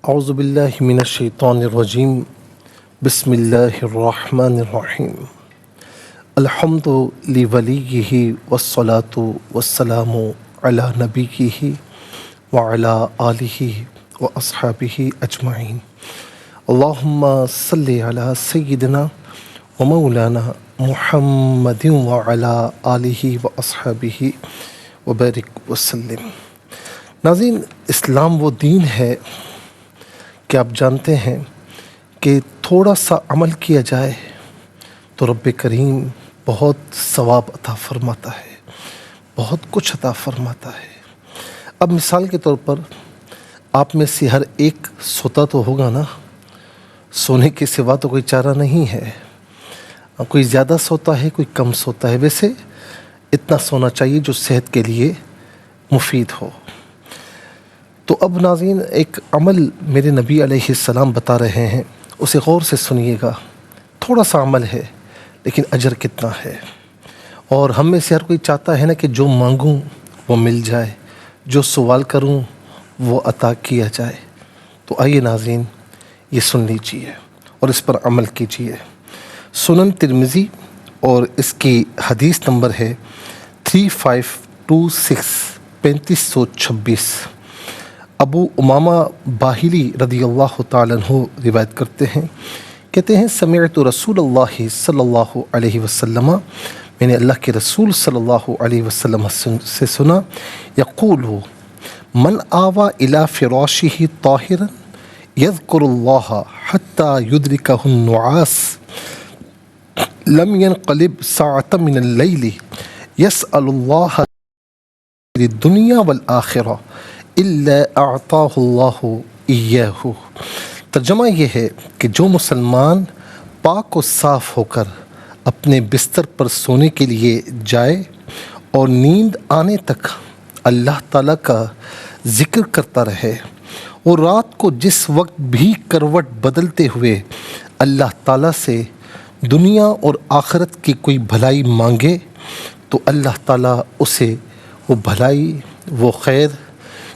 اعوذ باللہ من الشیطان الرجیم بسم اللہ الرحمن الرحیم الحمد لولیہ والصلاة والسلام علی نبیہ وعلی آلہ واصحابہ اجمعین اللہم صلی علی سیدنا ومولانا محمد وعلی آلہ واصحابہ وبارک وسلم۔ ناظرین، اسلام وہ دین ہے کہ آپ جانتے ہیں کہ تھوڑا سا عمل کیا جائے تو رب کریم بہت ثواب عطا فرماتا ہے، بہت کچھ عطا فرماتا ہے۔ اب مثال کے طور پر آپ میں سے ہر ایک سوتا تو ہوگا نا، سونے کے سوا تو کوئی چارہ نہیں ہے، کوئی زیادہ سوتا ہے کوئی کم سوتا ہے، ویسے اتنا سونا چاہیے جو صحت کے لیے مفید ہو۔ تو اب ناظرین، ایک عمل میرے نبی علیہ السلام بتا رہے ہیں، اسے غور سے سنیے گا۔ تھوڑا سا عمل ہے لیکن اجر کتنا ہے، اور ہم میں سے ہر کوئی چاہتا ہے نا کہ جو مانگوں وہ مل جائے، جو سوال کروں وہ عطا کیا جائے۔ تو آئیے ناظرین، یہ سن لیجیے اور اس پر عمل کیجیے۔ سنن ترمذی اور اس کی حدیث نمبر ہے 3526 3526۔ ابو امامہ باہلی رضی اللہ تعالیٰ عنہ روایت کرتے ہیں، کہتے ہیں سمعت رسول اللہ صلی اللہ علیہ وسلم، میں نے اللہ کے رسول صلی اللہ علیہ وسلم سے سنا، یقول من آوى الى فراشہ طاہرا یذکر اللہ حتی یدرکہ النعاس لم ينقلب ساعة من اللیل یسأل اللہ الدنیا والآخرہ الا اعطاہ اللہ ایاہ۔ ترجمہ یہ ہے کہ جو مسلمان پاک و صاف ہو کر اپنے بستر پر سونے کے لیے جائے اور نیند آنے تک اللہ تعالیٰ کا ذکر کرتا رہے، اور رات کو جس وقت بھی کروٹ بدلتے ہوئے اللہ تعالیٰ سے دنیا اور آخرت کی کوئی بھلائی مانگے، تو اللہ تعالیٰ اسے وہ بھلائی، وہ خیر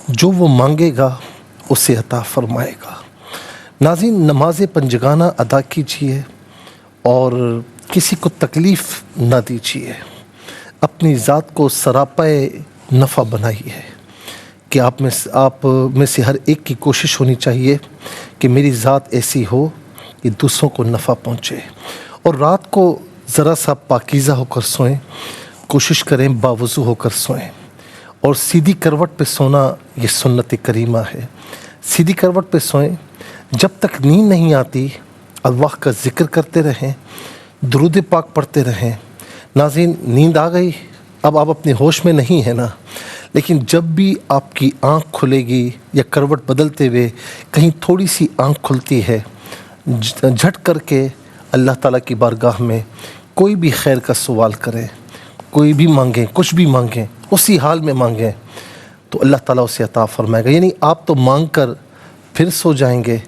جو وہ مانگے گا اسے عطا فرمائے گا۔ ناظرین، نماز پنجگانہ ادا کیجیے اور کسی کو تکلیف نہ دیجیے، اپنی ذات کو سراپائے نفع بنائیے کہ آپ میں سے ہر ایک کی کوشش ہونی چاہیے کہ میری ذات ایسی ہو کہ دوسروں کو نفع پہنچے، اور رات کو ذرا سا پاکیزہ ہو کر سوئیں، کوشش کریں باوضو ہو کر سوئیں، اور سیدھی کروٹ پہ سونا یہ سنت کریمہ ہے۔ سیدھی کروٹ پہ سوئیں، جب تک نیند نہیں آتی اللہ کا ذکر کرتے رہیں، درود پاک پڑھتے رہیں۔ ناظرین، نیند آ گئی، اب آپ اپنے ہوش میں نہیں ہیں نا، لیکن جب بھی آپ کی آنکھ کھلے گی یا کروٹ بدلتے ہوئے کہیں تھوڑی سی آنکھ کھلتی ہے، جھٹ کر کے اللہ تعالیٰ کی بارگاہ میں کوئی بھی خیر کا سوال کریں، کوئی بھی مانگیں، کچھ بھی مانگیں، اسی حال میں مانگیں تو اللہ تعالیٰ اسے عطا فرمائے گا۔ یعنی آپ تو مانگ کر پھر سو جائیں گے،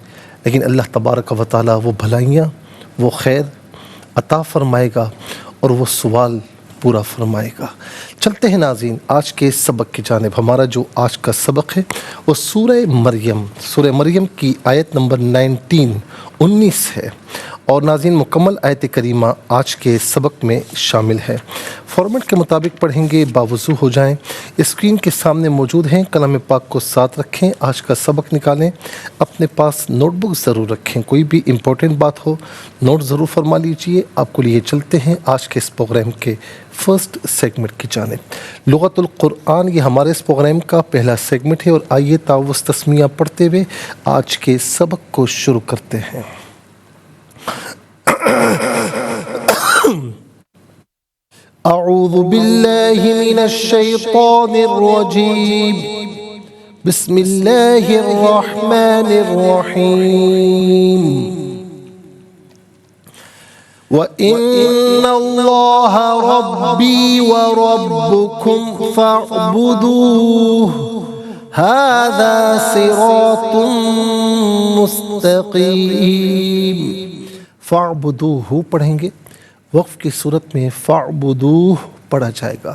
لیکن اللہ تبارک و تعالیٰ وہ بھلائیاں، وہ خیر عطا فرمائے گا اور وہ سوال پورا فرمائے گا۔ چلتے ہیں ناظرین آج کے سبق کی جانب۔ ہمارا جو آج کا سبق ہے وہ سورہ مریم کی آیت نمبر 19 ہے، اور ناظرین مکمل آیت کریمہ آج کے سبق میں شامل ہے۔ فارمیٹ کے مطابق پڑھیں گے، باوضو ہو جائیں، اسکرین کے سامنے موجود ہیں، کلام پاک کو ساتھ رکھیں، آج کا سبق نکالیں، اپنے پاس نوٹ بک ضرور رکھیں، کوئی بھی امپورٹنٹ بات ہو نوٹ ضرور فرما لیجئے۔ آپ کو لیے چلتے ہیں آج کے اس پروگرام کے فرسٹ سیگمنٹ کی جانب۔ لغت القرآن یہ ہمارے اس پروگرام کا پہلا سیگمنٹ ہے، اور آئیے تعوذ تسمیہ پڑھتے ہوئے آج کے سبق کو شروع کرتے ہیں۔ اعوذ باللہ من الشیطان الرجیم، بسم اللہ الرحمن الرحیم۔ وَإِنَّ اللَّهَ رَبِّي وَرَبُّكُمْ فَاعْبُدُوهُ هَذَا صِرَاطٌ مستقیم۔ فَاعْبُدُوهُ پڑھیں گے، وقف کی صورت میں فَاعْبُدُوهُ پڑھا جائے گا۔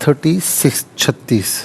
36।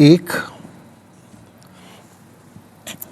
1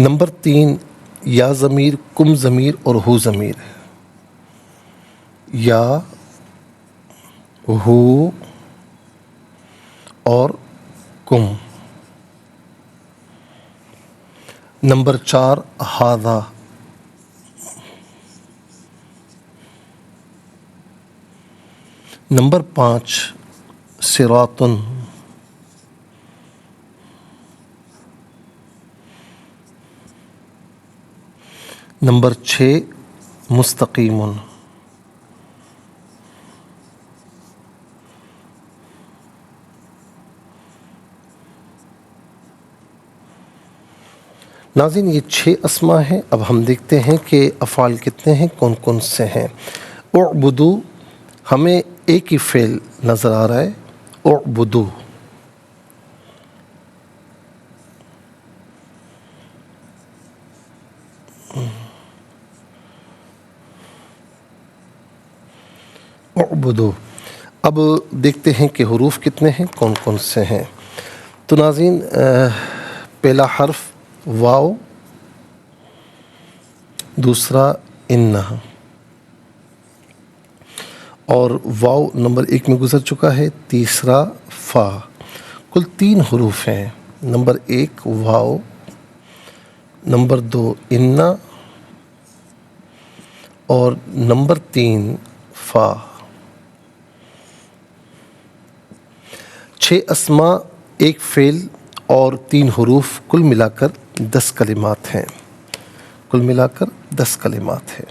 نمبر 3 یا ضمیر، کم ضمیر اور ہو ضمیر، یا ہو اور کم۔ نمبر 4 ہاذا، نمبر 5 صراطن، نمبر 6 مستقیمن، ناظرین یہ 6 اسماء ہیں۔ اب ہم دیکھتے ہیں کہ افعال کتنے ہیں، کون کون سے ہیں۔ اعبدو، ہمیں ایک ہی فعل نظر آ رہا ہے، اعبدو۔ اعبدو۔ اب دیکھتے ہیں کہ حروف کتنے ہیں، کون کون سے ہیں۔ تو ناظرین پہلا حرف واو، دوسرا انہ، اور واو نمبر 1 میں گزر چکا ہے، تیسرا فا، کل 3 حروف ہیں۔ نمبر 1 واو، نمبر 2 انہ، اور نمبر 3 فا۔ 6 اسماء، ایک فعل اور 3 حروف، کل ملا کر 10 کلمات ہیں، کل ملا کر 10 کلمات ہیں۔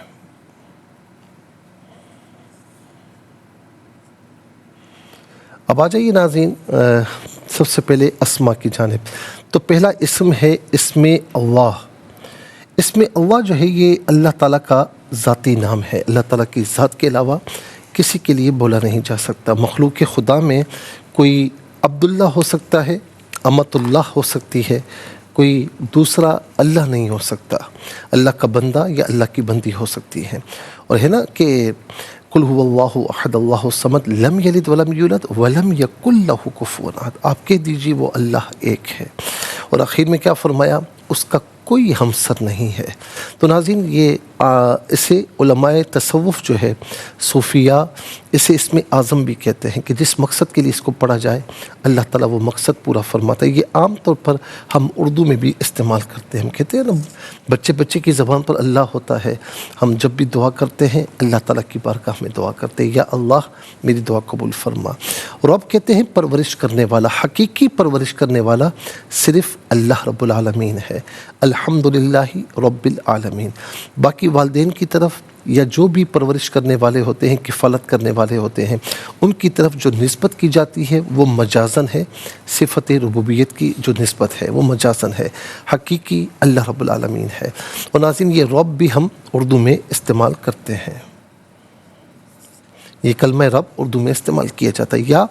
اب آ جائیے ناظرین سب سے پہلے اسماء کی جانب۔ تو پہلا اسم ہے اسم اللہ۔ اسم اللہ جو ہے یہ اللہ تعالیٰ کا ذاتی نام ہے، اللہ تعالیٰ کی ذات کے علاوہ کسی کے لیے بولا نہیں جا سکتا۔ مخلوق خدا میں کوئی عبداللہ ہو سکتا ہے، امت اللہ ہو سکتی ہے، کوئی دوسرا اللہ نہیں ہو سکتا۔ اللہ کا بندہ یا اللہ کی بندی ہو سکتی ہے۔ اور ہے نا کہ قل هو اللہ احد اللہ الصمد لم یلد ولم یولد ولم یکن لہ کفوا احد، آپ کہہ دیجیے وہ اللہ ایک ہے۔ اور آخر میں کیا فرمایا، اس کا کوئی ہمسر نہیں ہے۔ تو ناظرین یہ اسے علماء تصوف جو ہے، صوفیہ، اسے اسم اعظم بھی کہتے ہیں کہ جس مقصد کے لیے اس کو پڑھا جائے اللہ تعالیٰ وہ مقصد پورا فرماتا ہے۔ یہ عام طور پر ہم اردو میں بھی استعمال کرتے ہیں، ہم کہتے ہیں نا بچے کی زبان پر اللہ ہوتا ہے، ہم جب بھی دعا کرتے ہیں اللہ تعالیٰ کی بارگاہ میں دعا کرتے ہیں، یا اللہ میری دعا قبول فرما۔ اور اب کہتے ہیں پرورش کرنے والا، حقیقی پرورش کرنے والا صرف اللہ رب العالمین ہے، الحمدللہ رب العالمین۔ باقی والدین کی طرف یا جو بھی پرورش کرنے والے ہوتے ہیں، کفالت کرنے والے ہوتے ہیں، ان کی طرف جو نسبت کی جاتی ہے وہ مجازن ہے، صفت ربوبیت کی جو نسبت ہے وہ مجازن ہے، حقیقی اللہ رب العالمین ہے۔ اور ناظرین یہ رب بھی ہم اردو میں استعمال کرتے ہیں، یہ کلمہ رب اردو میں استعمال کیا جاتا ہے۔ یا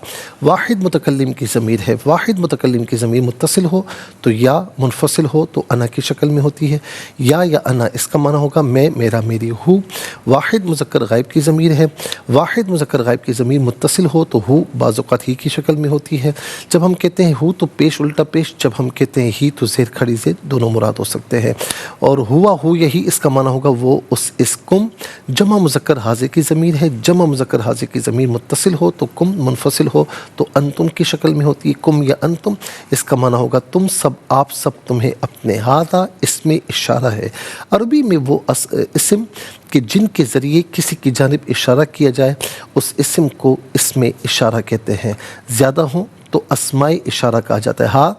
واحد متکلم کی ضمیر ہے، واحد متکلم کی ضمیر متصل ہو تو یا، منفصل ہو تو انا کی شکل میں ہوتی ہے، یا انا، اس کا معنی ہوگا میں، میرا، میری، ہوں۔ واحد مذکر غائب کی ضمیر ہے، واحد مذکر غائب کی ضمیر متصل ہو تو ہو بعض اوقات ہی کی شکل میں ہوتی ہے۔ جب ہم کہتے ہیں ہو تو پیش الٹا پیش، جب ہم کہتے ہیں ہی تو زیر کھڑی زیر، دونوں مراد ہو سکتے ہیں۔ اور ہوا ہو یہی، اس کا معنی ہوگا وہ، اس کم جمع مذکر حاضر کی ضمیر ہے، جمع مذکر حاضر کی ضمیر متصل ہو تو کم، منفصل ہو تو انتم کی شکل میں ہوتی ہے، کم یا انتم، اس کا معنی ہوگا تم سب، آپ سب، تمہیں اپنے۔ ہذا اس میں اشارہ ہے، عربی میں وہ اسم کہ جن کے ذریعے کسی کی جانب اشارہ کیا جائے اس اسم کو اسم اشارہ کہتے ہیں، زیادہ ہوں تو اسماء اشارہ کہا جاتا ہے۔ ہا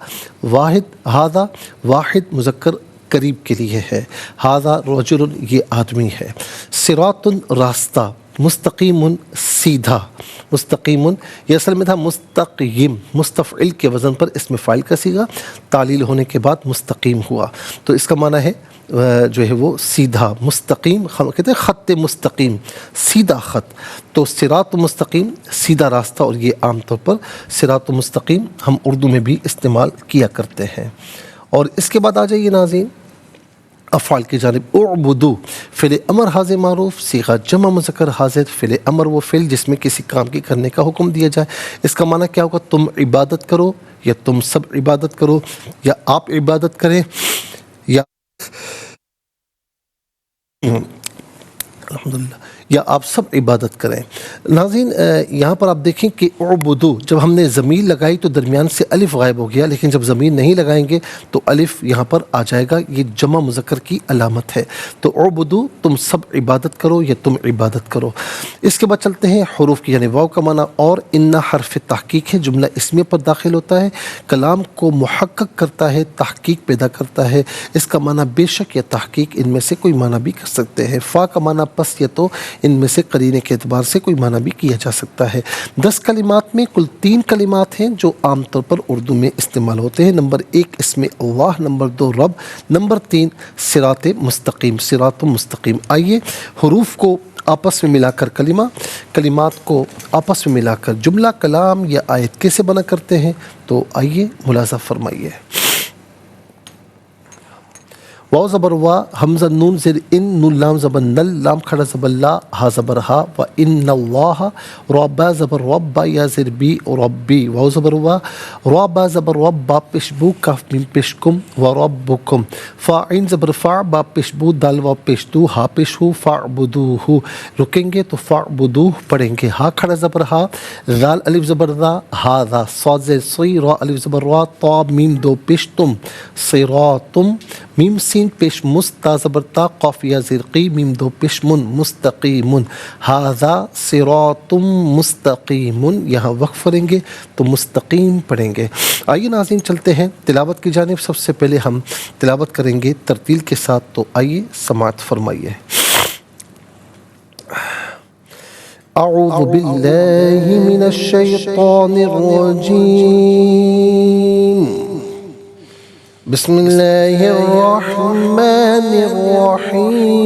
واحد، ہذا واحد مذکر قریب کے لیے ہے، ہذا رجل یہ آدمی ہے۔ صراط راستہ، مستقیم سیدھا، مستقیم یہ اصل میں تھا مستقیم، مستفعل کے وزن پر اسم فاعل کا صیغہ تعلیل ہونے کے بعد مستقیم ہوا، تو اس کا معنی ہے جو ہے وہ سیدھا، مستقیم، کہتے ہیں خط مستقیم، سیدھا خط۔ تو صراط مستقیم سیدھا راستہ، اور یہ عام طور پر صراط مستقیم ہم اردو میں بھی استعمال کیا کرتے ہیں۔ اور اس کے بعد آ جائیے ناظرین افعال کی جانب۔ اعبدو فعل امر حاضر معروف، صیغہ جمع مذکر حاضر۔ فعل امر وہ فعل جس میں کسی کام کی کرنے کا حکم دیا جائے، اس کا معنی کیا ہوگا، تم عبادت کرو، یا تم سب عبادت کرو، یا آپ عبادت کریں، یا الحمدللہ، یا آپ سب عبادت کریں۔ ناظرین یہاں پر آپ دیکھیں کہ اعبدو، جب ہم نے ضمیر لگائی تو درمیان سے الف غائب ہو گیا، لیکن جب ضمیر نہیں لگائیں گے تو الف یہاں پر آ جائے گا، یہ جمع مذکر کی علامت ہے۔ تو اعبدو، تم سب عبادت کرو یا تم عبادت کرو۔ اس کے بعد چلتے ہیں حروف کی، یعنی واو کا معنی اور، ان حرف تحقیق ہے، جملہ اسمیہ پر داخل ہوتا ہے، کلام کو محقق کرتا ہے، تحقیق پیدا کرتا ہے۔ اس کا معنی بے شک یا تحقیق، ان میں سے کوئی معنی بھی کر سکتے ہیں۔ فا کا معنی پس یا تو، ان میں سے قرینے کے اعتبار سے کوئی معنی بھی کیا جا سکتا ہے۔ 10 کلمات میں کل 3 کلمات ہیں جو عام طور پر اردو میں استعمال ہوتے ہیں۔ نمبر 1 اسم اللہ، نمبر 2 رب، نمبر 3 صراط مستقیم، صراط مستقیم۔ آئیے حروف کو آپس میں ملا کر کلمات کو آپس میں ملا کر جملہ، کلام یا آیت کیسے بنا کرتے ہیں، تو آئیے ملاحظہ فرمائیے۔ واو زبر وا، حمزہ نون زیر ان، نون لام زبر نل، لام کھڑا زبر لا، ہا زبر ہا، و ان اللہ، را با زبر رب، با یا زیر بی، ربی، واو زبر وا، را با زبر رب، با پیش بو، کاف میم پیش کم، و ربکم، فا عین زبر فا، با پیش بو، دال واو پیش دو، ہا پیش ہو، فاعبدوہ، رکیں گے تو فاعبدوہ پڑھیں گے۔ ہا کھڑا زبر ہا، ذال الف زبر ذا، ہا ذا، صاد زیر صی، را الف زبر را، تا میم دو پیش تم، صراطم، میم سین پیش مست، تا زبر تا، قاف یا زیر قی، میم دو پیش من، مستقیم، ھذا صراط مستقیم، یہاں وقف کریں گے تو مستقیم پڑھیں گے۔ آئیے ناظرین چلتے ہیں تلاوت کی جانب۔ سب سے پہلے ہم تلاوت کریں گے ترتیل کے ساتھ، تو آئیے سماعت فرمائیے۔ اعوذ باللہ من الشیطان الرجیم، بسم اللہ الرحمن الرحیم،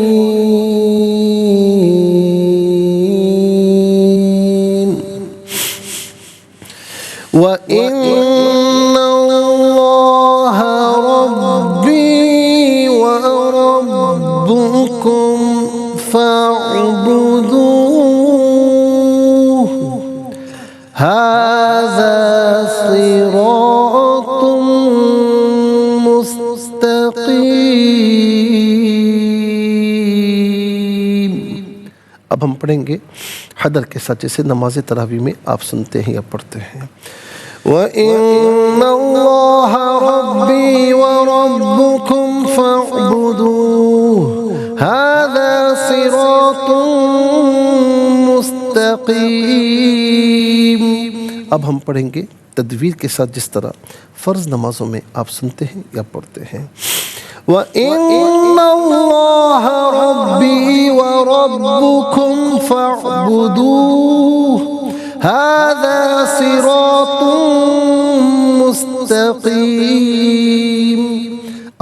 وَإِنَّ اللَّهَ رَبِّي وَرَبُّكُمْ فَاعْبُدُوهُ هَذَا صِرَاطٌ مستقیم۔ اب ہم پڑھیں گے حدر کے ساتھ، جیسے نماز تراویح میں آپ سنتے ہیں یا پڑھتے ہیں۔ وَإِنَّ اللَّهَ رَبِّي وَرَبُّكُمْ فَاعْبُدُوهُ هَذَا صِرَاطٌ مستقیم۔ اب ہم پڑھیں گے تدویر کے ساتھ، جس طرح فرض نمازوں میں آپ سنتے ہیں یا پڑھتے ہیں۔ وَإِنَّ اللَّهَ رَبِّي وَرَبُّكُمْ فَاعْبُدُوهُ هَذَا صِرَاطٌ مستقیم۔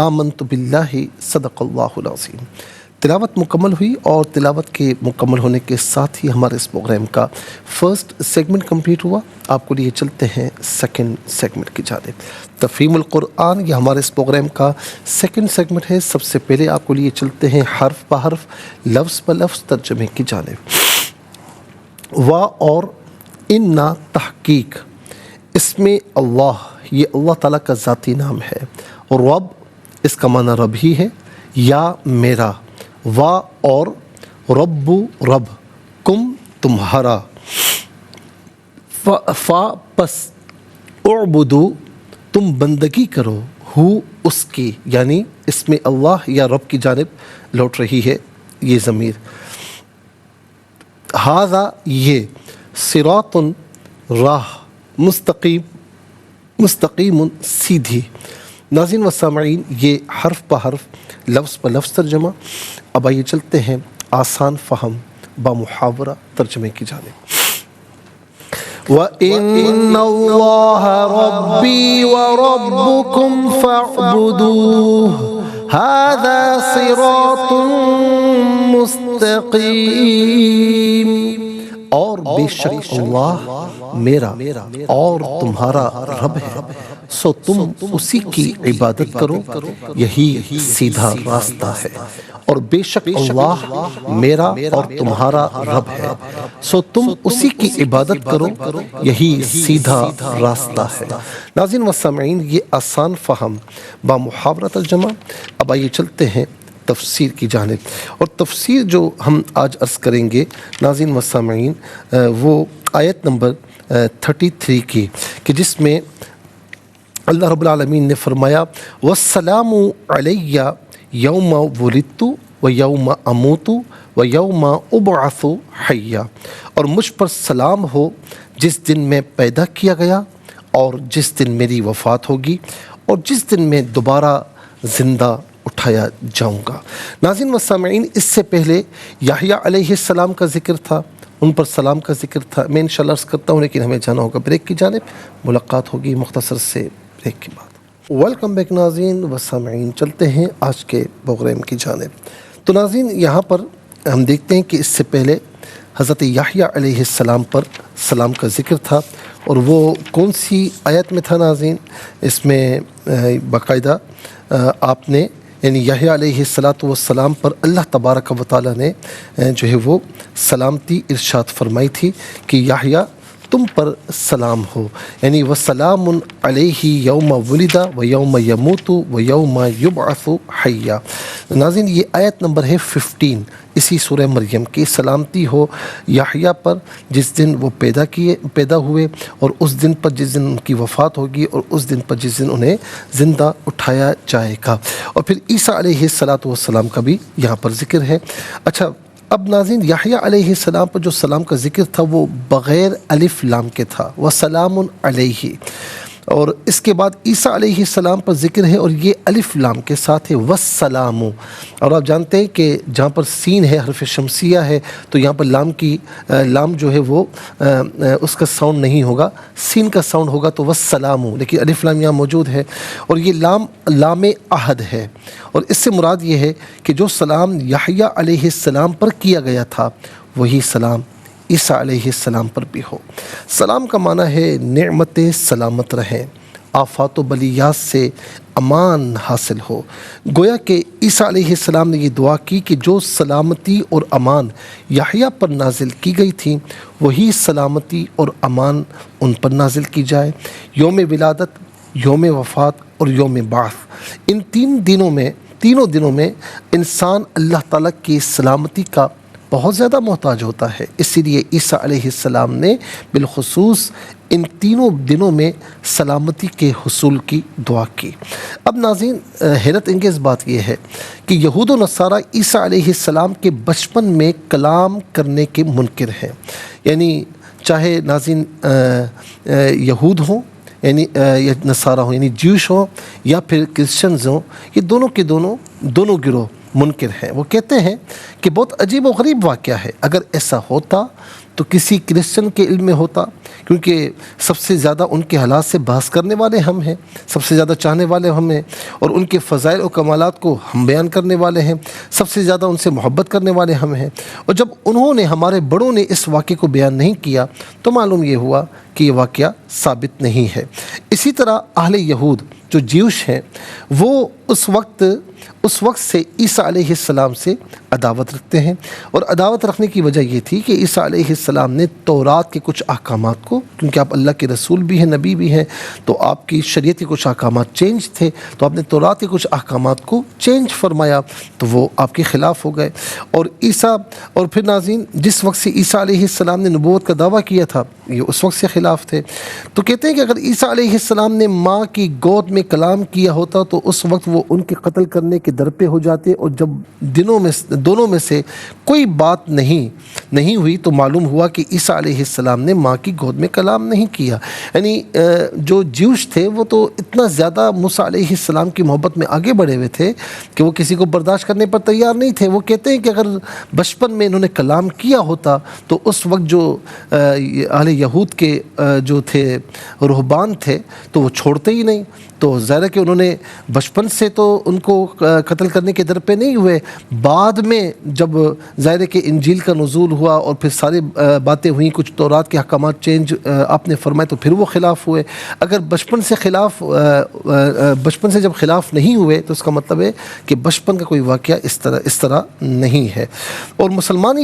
آمنت باللہ، صدق اللہ العظیم۔ تلاوت مکمل ہوئی، اور تلاوت کے مکمل ہونے کے ساتھ ہی ہمارے اس پروگرام کا فرسٹ سیگمنٹ کمپلیٹ ہوا۔ آپ کو لیے چلتے ہیں سیکنڈ سیگمنٹ کی جانب۔ تفہیم القرآن یہ ہمارے اس پروگرام کا سیکنڈ سیگمنٹ ہے۔ سب سے پہلے آپ کو لیے چلتے ہیں حرف بہ حرف، لفظ بہ لفظ ترجمے کی جانب۔ وا اور ان تحقیق، اسم اللہ یہ اللہ تعالیٰ کا ذاتی نام ہے، اور رب اس کا معنی رب ہی ہے، یا میرا۔ وا اور رب، رب، کم تمہارا، فا پس، اعبدو تم بندگی کرو، ہو اس کی، یعنی اسم اللہ یا رب کی جانب لوٹ رہی ہے یہ ضمیر۔ ھذا یہ، صراط راہ، مستقیم سیدھی۔ ناظرین و سامعین، یہ حرف بہ حرف، لفظ بہ لفظ ترجمہ۔ اب آئیے چلتے ہیں آسان فہم با محاورہ ترجمے کی جانب۔ وَإِنَّ اللَّهَ رَبِّي وَرَبُّكُمْ فَاعْبُدُوهُ هَذَا صِرَاطٌ مستقیم۔ اور بے شک اللہ میرا اور تمہارا رب ہے، سو تم اسی کی عبادت کرو، یہی سیدھا راستہ ہے۔ اور بے شک اللہ میرا اور تمہارا رب ہے، سو تم اسی کی عبادت کرو، یہی سیدھا راستہ ہے۔ ناظرین و سامعین، یہ آسان فہم با محاورہ ترجمہ۔ اب آئیے چلتے ہیں تفسیر کی جانب، اور تفسیر جو ہم آج عرض کریں گے ناظرین و سامعین وہ آیت نمبر 33 کی، کہ جس میں اللہ رب العالمین نے فرمایا وَالسَّلَامُ عَلَيَّ یوم ولدت و یوم اموت و یوم ابعث حیا، اور مجھ پر سلام ہو جس دن میں پیدا کیا گیا اور جس دن میری وفات ہوگی اور جس دن میں دوبارہ زندہ اٹھایا جاؤں گا۔ ناظرین و سامعین، اس سے پہلے یحییٰ علیہ السلام کا ذکر تھا، ان پر سلام کا ذکر تھا۔ میں انشاءاللہ عرض کرتا ہوں، لیکن ہمیں جانا ہوگا بریک کی جانب، ملاقات ہوگی مختصر سے بریک کے بعد۔ ویلکم بیک ناظرین و سامعین، چلتے ہیں آج کے پروگرام کی جانب۔ تو ناظرین، یہاں پر ہم دیکھتے ہیں کہ اس سے پہلے حضرت یحییٰ علیہ السلام پر سلام کا ذکر تھا، اور وہ کون سی آیت میں تھا ناظرین؟ اس میں باقاعدہ آپ نے یعنی یحییٰ علیہ السلام پر اللہ تبارک و تعالیٰ نے جو ہے وہ سلامتی ارشاد فرمائی تھی کہ یحییٰ تم پر سلام ہو، یعنی وسلام علیہ یوم ولد و یوم یموت و یوم یبعث حیا۔ ناظرین، یہ آیت نمبر ہے 15 اسی سورہ مریم کی، سلامتی ہو یحییٰ پر جس دن وہ پیدا ہوئے، اور اس دن پر جس دن ان کی وفات ہوگی، اور اس دن پر جس دن انہیں زندہ اٹھایا جائے گا۔ اور پھر عیسیٰ علیہ السلام کا بھی یہاں پر ذکر ہے۔ اچھا، اب ناظرین، یحییٰ علیہ السلام پر جو سلام کا ذکر تھا وہ بغیر الف لام کے تھا، وسلام علیہ، اور اس کے بعد عیسیٰ علیہ السلام پر ذکر ہے اور یہ الف لام کے ساتھ ہے، والسلام۔ اور آپ جانتے ہیں کہ جہاں پر سین ہے، حرف شمسیہ ہے، تو یہاں پر لام جو ہے وہ اس کا ساؤنڈ نہیں ہوگا، سین کا ساؤنڈ ہوگا تو والسلام، لیکن الف لام یہاں موجود ہے، اور یہ لام عہد ہے، اور اس سے مراد یہ ہے کہ جو سلام یحییٰ علیہ السلام پر کیا گیا تھا وہی سلام عیسیٰ علیہ السلام پر بھی ہو۔ سلام کا معنی ہے نعمت سلامت رہیں، آفات و بلیات سے امان حاصل ہو۔ گویا کہ عیسیٰ علیہ السلام نے یہ دعا کی کہ جو سلامتی اور امان یحییٰ پر نازل کی گئی تھی وہی سلامتی اور امان ان پر نازل کی جائے۔ یوم ولادت، یوم وفات اور یوم بعث، ان تینوں دنوں میں انسان اللہ تعالیٰ کی سلامتی کا بہت زیادہ محتاج ہوتا ہے، اسی لیے عیسیٰ علیہ السلام نے بالخصوص ان تینوں دنوں میں سلامتی کے حصول کی دعا کی۔ اب ناظرین، حیرت انگیز بات یہ ہے کہ یہود و نصارہ عیسیٰ علیہ السلام کے بچپن میں کلام کرنے کے منکر ہیں، یعنی چاہے ناظرین یہود ہوں یعنی یا نصارہ ہوں، یعنی جیوش ہوں یا پھر کرسچنز ہوں، یہ دونوں کے دونوں گروہ منکر ہیں۔ وہ کہتے ہیں کہ بہت عجیب و غریب واقعہ ہے، اگر ایسا ہوتا تو کسی کرسچن کے علم میں ہوتا، کیونکہ سب سے زیادہ ان کے حالات سے بحث کرنے والے ہم ہیں، سب سے زیادہ چاہنے والے ہم ہیں، اور ان کے فضائل و کمالات کو ہم بیان کرنے والے ہیں، سب سے زیادہ ان سے محبت کرنے والے ہم ہیں، اور جب انہوں نے ہمارے بڑوں نے اس واقعے کو بیان نہیں کیا تو معلوم یہ ہوا کہ یہ واقعہ ثابت نہیں ہے۔ اسی طرح اہل یہود جو جیوش ہیں وہ اس وقت سے عیسیٰ علیہ السلام سے عداوت رکھتے ہیں، اور عداوت رکھنے کی وجہ یہ تھی کہ عیسیٰ علیہ السلام نے تورات کے کچھ احکامات کو، کیونکہ آپ اللہ کے رسول بھی ہیں، نبی بھی ہیں، تو آپ کی شریعت کے کچھ احکامات چینج تھے، تو آپ نے تورات کے کچھ احکامات کو چینج فرمایا تو وہ آپ کے خلاف ہو گئے۔ اور پھر ناظرین، جس وقت سے عیسیٰ علیہ السلام نے نبوت کا دعویٰ کیا تھا یہ اس وقت سے خلاف تھے۔ تو کہتے ہیں کہ اگر عیسیٰ علیہ السلام نے ماں کی گود میں کلام کیا ہوتا تو اس وقت وہ ان کے قتل کرنے کے در پہ ہو جاتے، اور جب دونوں میں سے کوئی بات نہیں ہوئی تو معلوم ہوا کہ عیسیٰ علیہ السلام نے ماں کی گود میں کلام نہیں کیا۔ یعنی جو جیوش تھے وہ تو اتنا زیادہ موسیٰ علیہ السلام کی محبت میں آگے بڑھے ہوئے تھے کہ وہ کسی کو برداشت کرنے پر تیار نہیں تھے۔ وہ کہتے ہیں کہ اگر بچپن میں انہوں نے کلام کیا ہوتا تو اس وقت جو اہل یہود کے جو تھے رہبان تھے تو وہ چھوڑتے ہی نہیں، تو ظاہر ہے کہ انہوں نے بچپن سے تو ان کو قتل کرنے کے در پہ نہیں ہوئے، بعد میں جب ظاہر ہے کہ انجیل کا نزول ہوا اور پھر ساری باتیں ہوئیں، کچھ تورات کے احکامات چینج آپ نے فرمائے تو پھر وہ خلاف ہوئے. اگر بچپن سے جب خلاف نہیں ہوئے تو اس کا مطلب ہے کہ بچپن کا کوئی واقعہ اس طرح نہیں ہے. اور مسلمان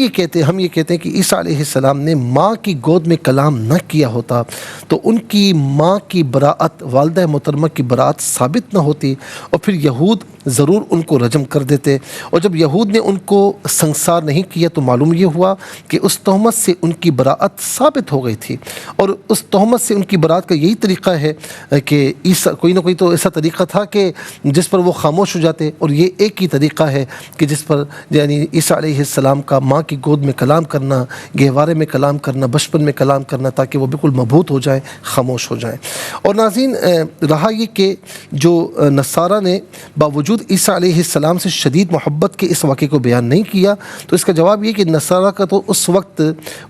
ہم یہ کہتے ہیں کہ عیسیٰ علیہ السلام نے ماں کی گود میں کلام نہ کیا ہوتا تو ان کی ماں کی براءت، والدہ محترمہ کی براءت ثابت نہ ہوتی، اور پھر یہود ضرور ان کو رجم کر دیتے. اور جب یہود نے ان کو سنسار نہیں کیا تو معلوم یہ ہوا کہ اس تہمت سے ان کی براءت ثابت ہو گئی تھی. اور اس تہمت سے ان کی براءت کا یہی طریقہ ہے کہ عیسیٰ کوئی نہ کوئی تو ایسا طریقہ تھا کہ جس پر وہ خاموش ہو جاتے، اور یہ ایک ہی طریقہ ہے کہ جس پر یعنی عیسیٰ علیہ السلام کا ماں کی گود میں کلام کرنا، گہوارے میں کلام کرنا، بچپن میں کلام کرنا، تاکہ وہ بالکل مبہوت ہو جائیں، خاموش ہو جائیں. اور ناظرین، رہا یہ کہ جو نصارہ نے باوجود عیسیٰ علیہ السلام سے شدید محبت کے اس واقعے کو بیان نہیں کیا، تو اس کا جواب یہ کہ نصارہ کا تو اس وقت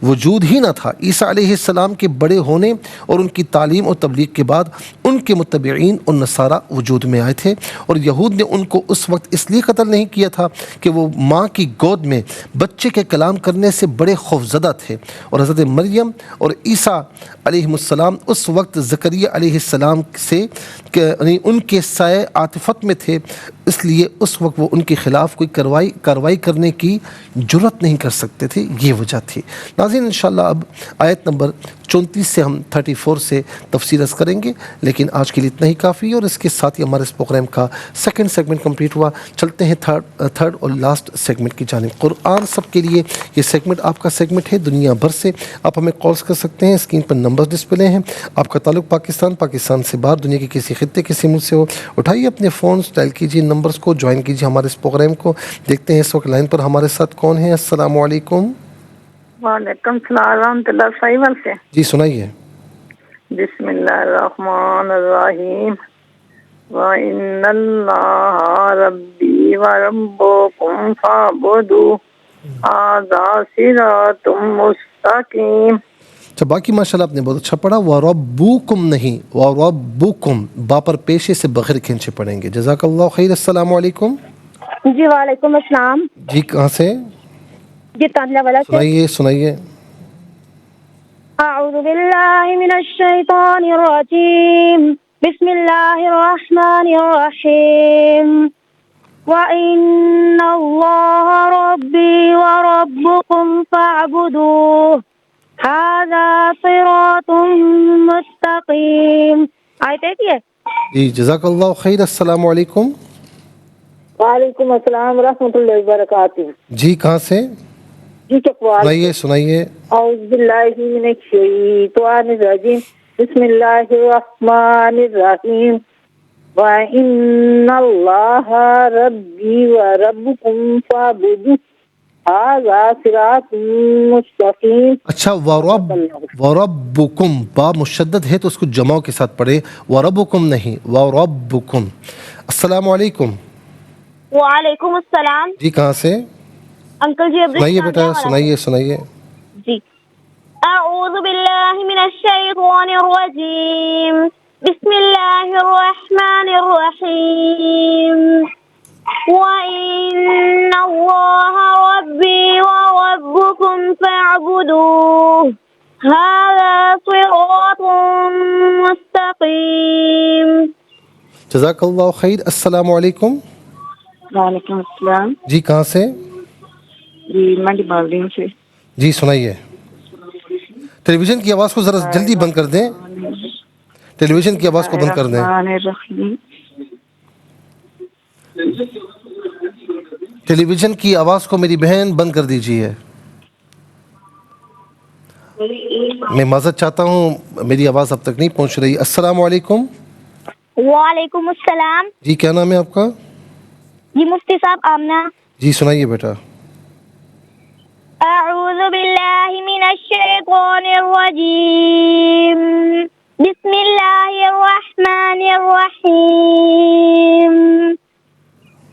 وجود ہی نہ تھا. عیسیٰ علیہ السلام کے بڑے ہونے اور ان کی تعلیم اور تبلیغ کے بعد ان کے متبعین اور نصارہ وجود میں آئے تھے، اور یہود نے ان کو اس وقت اس لیے قتل نہیں کیا تھا کہ وہ ماں کی گود میں بچے کے کلام کرنے سے بڑے خوفزدہ تھے. اور حضرت مریم اور عیسیٰ علیہ السلام اس وقت زکریا علیہ السلام سے یعنی ان کے سائے عاطفت میں تھے، اس لیے اس وقت وہ ان کے خلاف کوئی کارروائی کرنے کی جرت نہیں کر سکتے تھے. یہ وجہ تھی. ناظرین، انشاءاللہ اب آیت نمبر 34 سے ہم 34 سے تفسیر عرض کریں گے، لیکن آج کے لیے اتنا ہی کافی ہے. اور اس کے ساتھ ہی ہمارے اس پروگرام کا سیکنڈ سیگمنٹ کمپلیٹ ہوا. چلتے ہیں تھرڈ اور لاسٹ سیگمنٹ کی جانب. قرآن سب کے لیے یہ سیگمنٹ آپ کا سیگمنٹ ہے. دنیا بھر سے آپ ہمیں کالز کر سکتے ہیں. اسکرین پر نمبر ڈسپلے ہیں. آپ کا تعلق پاکستان سے باہر دنیا کے کسی خطے کسی ملک سے ہو، اٹھائیے اپنے فونز، ڈائل کیجیے نمبرز کو، جوائن کیجیے ہمارے اس پروگرام کو. دیکھتے ہیں اس وقت لائن پر ہمارے ساتھ کون ہیں. السلام علیکم. وعلیکم السلام ورحمۃ اللہ. صحیح سے جی سنائیے. بسم اللہ الرحمن الرحیم. وَإِنَّ اللَّهَ رَبِّي وَرَبُّكُمْ فَاعْبُدُوهُ هَذَا صِرَاطٌ مُسْتَقِيمٌ. اچھا، باقی ماشاءاللہ آپ نے بہت اچھا پڑھا. وَرَبُّكُمْ نہیں، وَرَبُّكُمْ با پر پیشے سے بغیر کھینچے پڑھیں گے. جزاک اللہ خیر. السلام علیکم. جی وعلیکم السلام. جی کہاں سے؟ جی تانیہ والا سے. سنائیے. اعوذ باللہ من الشیطان الرجیم. بسم اللہ الرحمن الرحیم. وَإِنَّ اللَّهَ رَبِّي وَرَبُّكُمْ فَاعْبُدُوهُ هَذَا صِرَاطٌ مُسْتَقِيمٌ. آیت ایک ہے. جی جزاک اللہ خیر. السلام علیکم. وعلیکم السلام ورحمۃ اللہ وبرکاتہ. جی کہاں سے؟ جی چکوال. سنائیے. اعوذ باللہ من الشیطان الرجیم. بسم اللہ الرحمن الرحیم. وَإِنَّ اللَّهَ رَبِّي وَرَبُّكُمْ فَاعْبُدُوهُ هَذَا صِرَاطٌ مُسْتَقِيمٌ. اچھا، وَرَبُّكُمْ با مشدد ہے تو اس کو جمع کے ساتھ پڑھے. وَرَبُّكُمْ نہیں، وَرَبُّكُمْ. السلام علیکم. وعلیکم السلام. جی کہاں سے؟ انکل جی سنائیے بیٹا، سنائیے. جی. اعوذ باللہ من الشیطان الرجیم. بسم اللہ الرحمن الرحیم. وَإِنَّ اللَّهَ رَبِّي وَرَبُّكُمْ فَاعْبُدُوهُ هَذَا صِرَاطٌ مُسْتَقِيمٌ. جزاک اللہ خیر. السلام علیکم. وعلیکم السلام. جی کہاں سے؟ جی منڈی بالدین سے. جی سنائیے. ٹیلی ویژن کی آواز کو ذرا جلدی بند کر دیں. ٹیلی ویژن کی آواز کو بند کر دیں. ٹیلی ویژن کی آواز کو میری بہن بند کر دیجیے. میں معذرت چاہتا ہوں، میری آواز اب تک نہیں پہنچ رہی. السلام علیکم. وعلیکم السلام. جی کیا نام ہے آپ کا؟ جی مفتی صاحب آمنہ. جی سنائیے بیٹا. اعوذ باللہ من الشیطان الرجیم. بسم اللہ الرحمن الرحیم.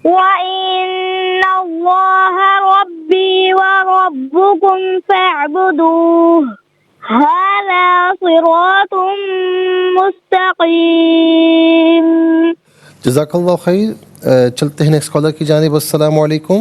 وَإِنَّ اللَّهَ رَبِّي وَرَبُّكُمْ فَاعْبُدُوهُ هَذَا صِرَاطٌ مُسْتَقِيمٌ. جزاک اللہ خیر. چلتے ہیں نیکسٹ کالر کی جانب. السلام علیکم.